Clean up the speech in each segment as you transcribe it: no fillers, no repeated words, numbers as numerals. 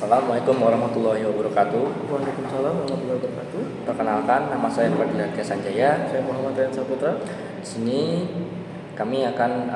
Assalamualaikum warahmatullahi wabarakatuh. Waalaikumsalam warahmatullahi wabarakatuh. Perkenalkan, nama saya Fadil Sanjaya. Saya Muhammad Ryan Saputra. Di sini kami akan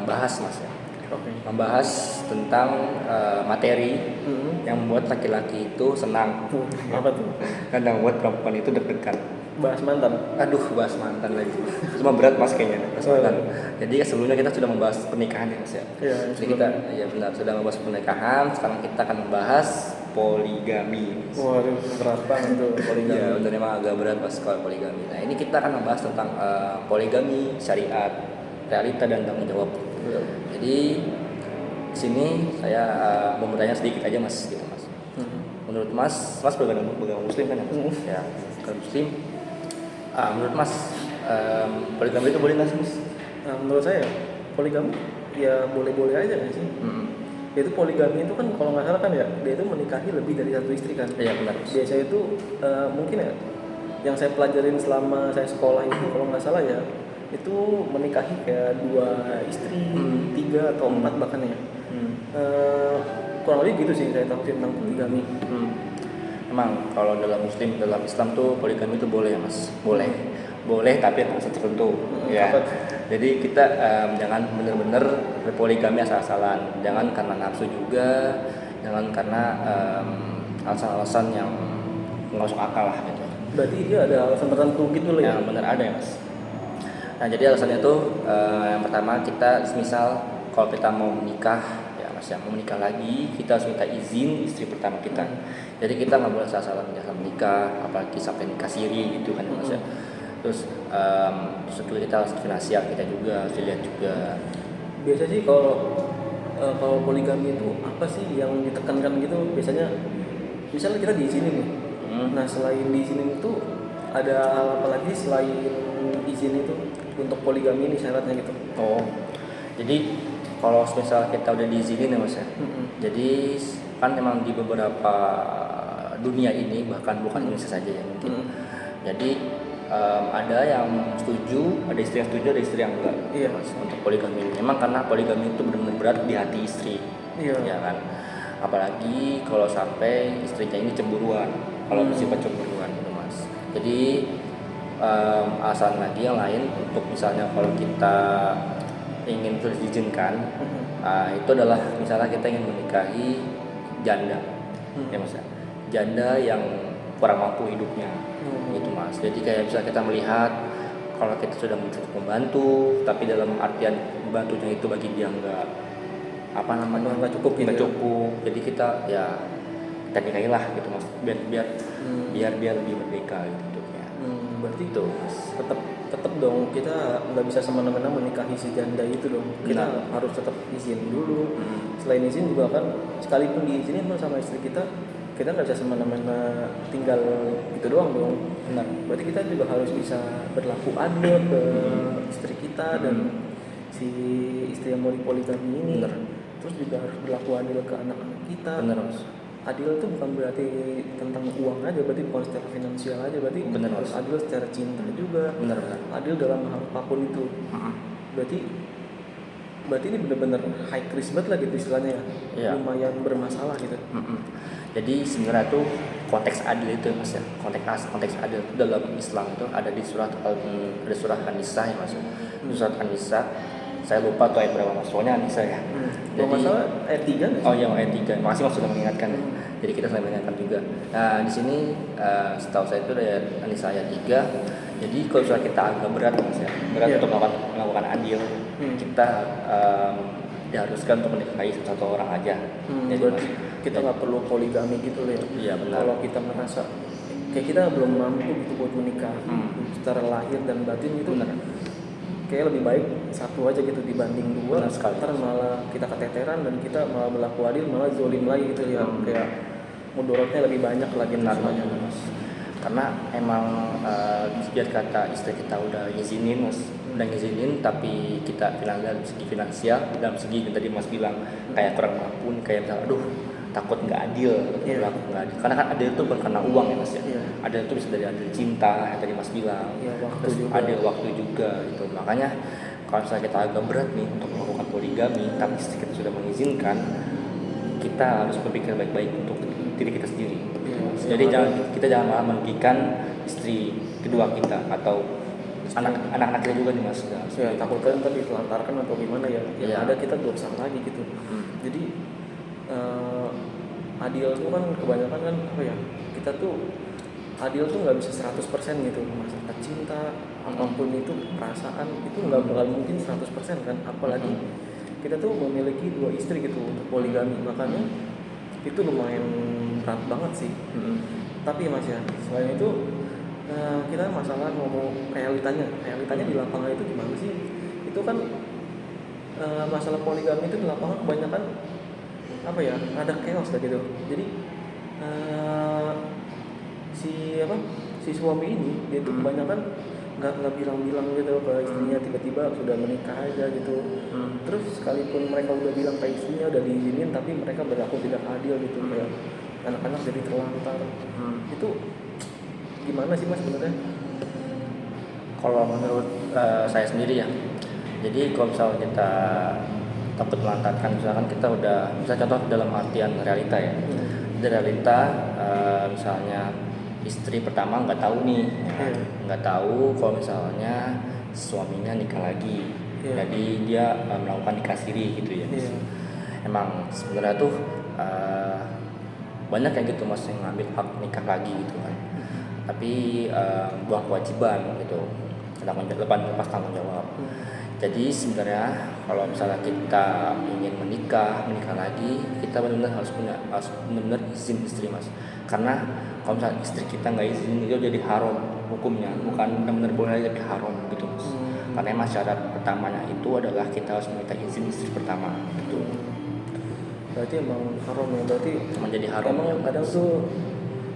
membahas, Mas, ya. Oke. Membahas tentang materi yang membuat laki-laki itu senang Apa tuh? dan yang membuat perempuan itu deg-degan. Bahas mantan. Aduh, bahas mantan lagi. Cuma berat, Mas, kayaknya bahas mantan. Jadi sebelumnya kita sudah membahas pernikahan ya, Mas, ya. Iya. Jadi kita benar sudah membahas pernikahan. Sekarang kita akan membahas poligami. Waduh, berat banget tuh poligami. Ya, benar, memang agak berat Mas kalau poligami. Nah, ini kita akan membahas tentang poligami, syariat, realita dan tanggung jawab. Iya. Jadi di sini saya mau bertanya sedikit aja, Mas, gitu, Mas. Menurut Mas beragama Muslim kan ya, Mas? Ya, kalau Muslim. Menurut Mas, poligami itu boleh nggak sih, Mas? Nah, menurut saya poligami ya boleh-boleh aja nggak sih? Itu poligami itu kan kalau nggak salah kan ya dia itu menikahi lebih dari satu istri kan. Iya, benar. Biasanya itu mungkin ya yang saya pelajarin selama saya sekolah itu kalau nggak salah ya itu menikahi kayak 2 istri, 3 atau 4 bahkan ya. Kurang lebih gitu sih saya tahu tentang poligami. Emang kalau dalam Islam tuh poligami itu boleh ya, Mas? Boleh tapi ada masa tertentu ya. Jadi kita jangan benar-benar berpoligami asal-asalan. Jangan karena nafsu juga, jangan karena alasan-alasan yang nggak masuk akal lah gitu. Berarti dia ada alasan tertentu gitu loh ya? Yang benar ada ya, Mas. Nah, jadi alasannya tuh yang pertama, kita misal kalau kita mau menikah ya, Mas, ya, mau menikah lagi, kita harus minta izin istri pertama kita. Jadi kita nggak boleh asal-asalan menikah, apalagi sampai nikah siri gitu kan ya, Mas, ya. Terus itu kita harus finansial kita juga harus dilihat juga. Biasa sih kalau poligami itu apa sih yang ditekankan gitu? Biasanya misalnya kita diizinin nih. Nah, selain diizinin itu ada hal apa lagi selain izin itu untuk poligami ini syaratnya gitu? Oh, jadi kalau misal kita udah diizinin ya, Mas, ya. Jadi kan memang di beberapa dunia ini, bahkan bukan Indonesia saja ya mungkin. Jadi ada yang setuju, ada istri yang setuju, ada istri yang enggak. Iya, Mas, untuk poligami ini. Memang karena poligami itu benar-benar berat di hati istri. Iya. Ya kan. Apalagi kalau sampai istrinya ini cemburuan, kalau bersifat cemburuan gitu, Mas. Jadi alasan lagi yang lain untuk misalnya kalau kita ingin terus diizinkan, itu adalah misalnya kita ingin menikahi janda, ya, Mas, ya. Janda yang kurang mampu hidupnya, gitu, Mas. Jadi kayak bisa kita melihat kalau kita sudah mencoba membantu, tapi dalam artian bantunya itu bagi dia nggak cukup gitu. nggak cukup. Jadi kita nikahilah gitu, Mas. Biar lebih merdeka gitu ya. Berarti itu tetap dong kita nggak bisa semena-mena menikahi si janda itu dong. Kita harus tetap izin dulu. Selain izin juga kan sekalipun diizinin sama istri kita nggak bisa semena-mena tinggal gitu doang dong. Benar. Berarti kita juga harus bisa berlaku adil ke istri kita dan si istri yang mau dipoligami ini. Benar. Terus juga harus berlaku adil ke anak-anak kita. Benar, Mas. Adil itu bukan berarti tentang uang aja, berarti bukan secara finansial aja, berarti Benar, harus adil secara cinta juga. Benar. Adil dalam hal apapun itu. Berarti ini benar-benar high risk banget lah gitu istilahnya ya. Iya. Lumayan bermasalah gitu. Jadi sebenarnya tuh konteks adil itu, Mas, ya. Konteks adil itu dalam Islam itu ada di surah An-Nisa ya, Mas. Di surat An-Nisa, saya lupa tuh ayat berapa, Mas. Soalnya An-Nisa ya. Kalau masalah ayat 3 nggak sih? Oh iya, ayat 3. Makasih, Mas, sudah mengingatkan. Jadi kita sudah mengingatkan juga. Nah, di sini setahu saya itu ada An-Nisa ayat 3. Jadi kalau misalnya kita agak berat, Mas, ya. Untuk melakukan adil, kita diharuskan untuk menikahi satu orang aja. Jadi Berarti kita nggak perlu poligami gitu loh ya. Iya, benar. Kalau kita merasa kayak kita belum mampu gitu buat menikah secara lahir dan batin gitu, Benar. kayak lebih baik satu aja gitu dibanding 2. Benar sekali. Ntar malah kita keteteran dan kita malah berlaku adil, malah zolim lagi gitu ya. Kayak mudorotnya lebih banyak lagi. Benar banget, Mas. Karena emang biar kata istri kita udah ngizinin, tapi kita dalam segi finansial, dalam segi yang tadi Mas bilang kayak kurang mampu, kayak misalnya aduh takut nggak adil, nggak adil. Karena kan adil itu bukan karena uang ya, Mas, ya. Adil itu bisa dari adil cinta yang tadi Mas bilang, terus adil waktu juga gitu. Makanya kalau misalnya kita agak berat nih untuk melakukan poligami, tapi istri kita sudah mengizinkan, kita harus berpikir baik-baik untuk diri kita sendiri. Ya, Jadi kita jangan malah merugikan istri kedua kita atau anak-anak kita juga nih mas. Ya takutnya ntar ditelantarkan atau gimana ya. Yang Ya. ada kita dosa lagi gitu. Jadi adil tuh kan kebanyakan kan apa ya, kita tuh adil tuh nggak bisa 100% gitu. Masalah cinta apapun itu, perasaan itu nggak bakal mungkin 100% kan, apalagi kita tuh memiliki 2 istri gitu untuk poligami, makanya itu lumayan berat banget sih. Tapi mas ya, selain itu kita masalah ngomong realitanya di lapangan itu gimana sih? Itu kan masalah poligami itu di lapangan kebanyakan apa ya, ada chaos lah gitu. Jadi si suami ini dia tuh kebanyakan nggak bilang-bilang gitu ke istrinya, tiba-tiba sudah menikah aja gitu. Terus sekalipun mereka udah bilang ke istrinya udah diizinin, tapi mereka berlaku tidak adil gitu, kayak anak-anak jadi terlantar. Itu gimana sih mas sebenarnya? Kalau menurut saya sendiri ya, jadi kalau misalnya kita takut melantarkan, misalkan kita udah, misalnya contoh dalam artian realita ya, di realita misalnya istri pertama nggak tahu nih, nggak tahu kalau misalnya suaminya nikah lagi, jadi dia melakukan nikah siri gitu ya. Emang sebenarnya tuh banyak kayak gitu mas yang ngambil hak nikah lagi gitu kan, tapi buang kewajiban gitu, lepas tanggung jawab. Jadi sebenarnya kalau misalnya kita ingin menikah lagi, kita benar-benar harus benar-benar izin istri mas. Karena kalau misalnya istri kita nggak izin itu jadi haram hukumnya, bukan benar-benar boleh tapi haram gitu mas. Karena emang syarat pertamanya itu adalah kita harus meminta izin istri pertama gitu. Berarti emang haram ya, berarti Menjadi haram. emang kadang tuh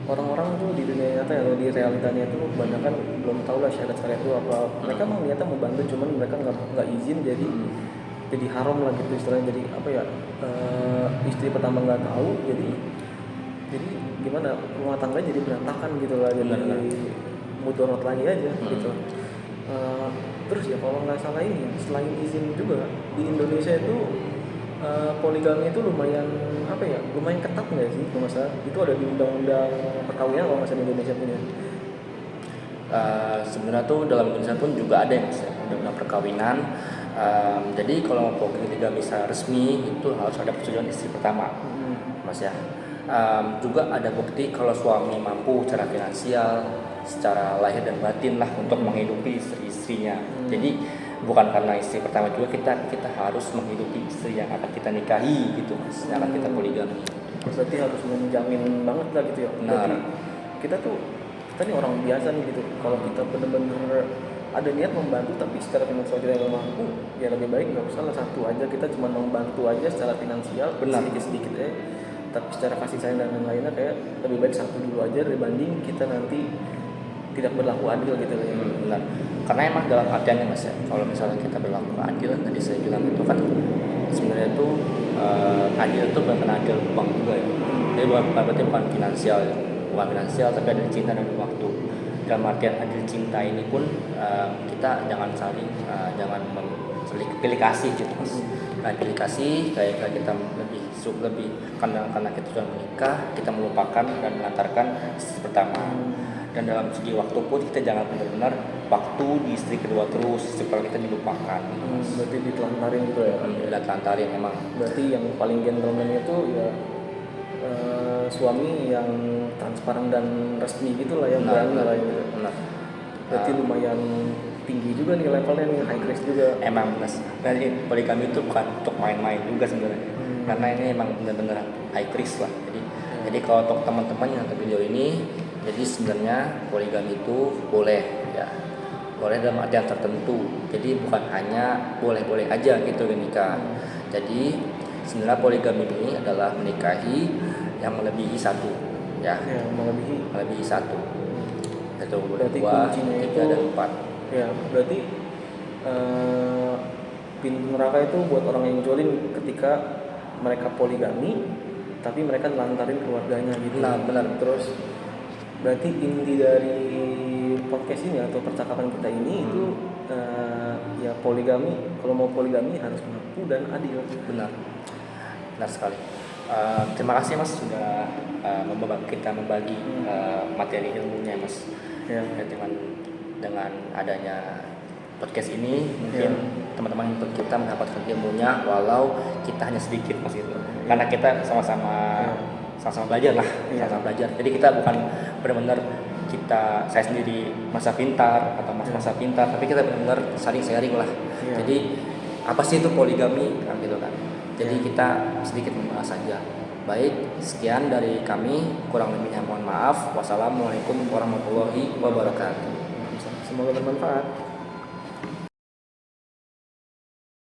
orang-orang tuh di dunia nyata atau di realitanya itu kebanyakan belum tahu lah syarat-syarat itu apa. Mereka emang niatnya mau bantu, cuman mereka nggak izin, jadi haram lah gitu istilahnya. Jadi apa ya, istri pertama nggak tahu, jadi gimana, rumah tangga jadi berantakan gitu lah, jadi mudorot lagi aja gitu. Terus ya kalau nggak salah ini, selain izin juga di Indonesia itu poligami itu lumayan apa ya, lumayan ketat nggak sih kalau masalah itu, ada di undang-undang perkawinan kalau masalah Indonesia punya. Sebenarnya tuh dalam Indonesia pun juga ada yang undang-undang perkawinan. Jadi kalau poligami bisa resmi itu harus ada persetujuan istri pertama, mas ya. Juga ada bukti kalau suami mampu secara finansial, secara lahir dan batin lah untuk menghidupi istri-istrinya. Jadi bukan karena istri pertama juga kita harus menghidupi istri yang akan kita nikahi gitu mas, yang akan kita poligami. Berarti harus menjamin banget lah gitu ya. Berarti kita nih orang biasa nih gitu. Kalau kita benar-benar ada niat membantu tapi secara finansial kita nggak mampu, ya lebih baik nggak usah lah, satu aja, kita cuma membantu aja secara finansial, sedikit-sedikit ya. Tapi secara kasih sayang dan lain-lainnya kayak lebih baik satu dulu aja dibanding kita nanti tidak berlaku adil gitu ya. Benar. Karena emang dalam artiannya mas ya, kalau misalnya kita berlaku adil, tadi saya bilang itu kan sebenarnya itu adil itu bukan adil uang juga ya. Jadi berarti bukan finansial ya, bukan finansial tapi ada cinta dan waktu. Dalam artian adil cinta ini pun kita jangan saling pilih kasih gitu mas. Pilih kasih kayak kita lebih karena kita sudah menikah, kita melupakan dan melantarkan istri pertama. Dan dalam segi waktu pun kita jangan benar-benar waktu di istri kedua terus, supaya kita dilupakan. Berarti ditelantarin gitu ya? Ditelantarin emang. Berarti yang paling gentleman itu ya suami yang transparan dan resmi gitu lah, yang berani lah ya. Berarti lumayan tinggi juga nih levelnya nih, high class juga. Emang mas, jadi poligami itu bukan untuk main-main juga sebenarnya. Karena ini emang benar-benar high class lah. Jadi kalau untuk teman-teman yang nonton video ini, jadi sebenarnya poligami itu boleh ya, boleh dalam artian tertentu. Jadi bukan hanya boleh-boleh aja gitu nikah. Jadi sebenarnya poligami ini adalah menikahi yang melebihi satu ya, melebihi satu. Itu berarti 2, 3 dan 4. Ya berarti pintu neraka itu buat orang yang jolin ketika mereka poligami tapi mereka lantarin keluarganya gitu. Nah benar. Terus berarti inti dari podcast ini atau percakapan kita ini itu ya poligami, kalau mau poligami harus mampu dan adil. Benar sekali. Terima kasih Mas sudah kita membagi materi ilmunya Mas. Ya. Ya, dengan adanya podcast ini mungkin teman-teman untuk kita mendapatkan ilmunya walau kita hanya sedikit Mas itu. Karena kita sama-sama belajar lah, sama-sama belajar. Jadi kita bukan benar-benar saya sendiri masa pintar atau masa pintar, tapi kita benar-benar saling sharing lah. Jadi apa sih itu poligami kan gitu kan. Jadi kita sedikit membahas saja. Baik, sekian dari kami, kurang lebihnya mohon maaf. Wassalamualaikum warahmatullahi wabarakatuh. Semoga bermanfaat.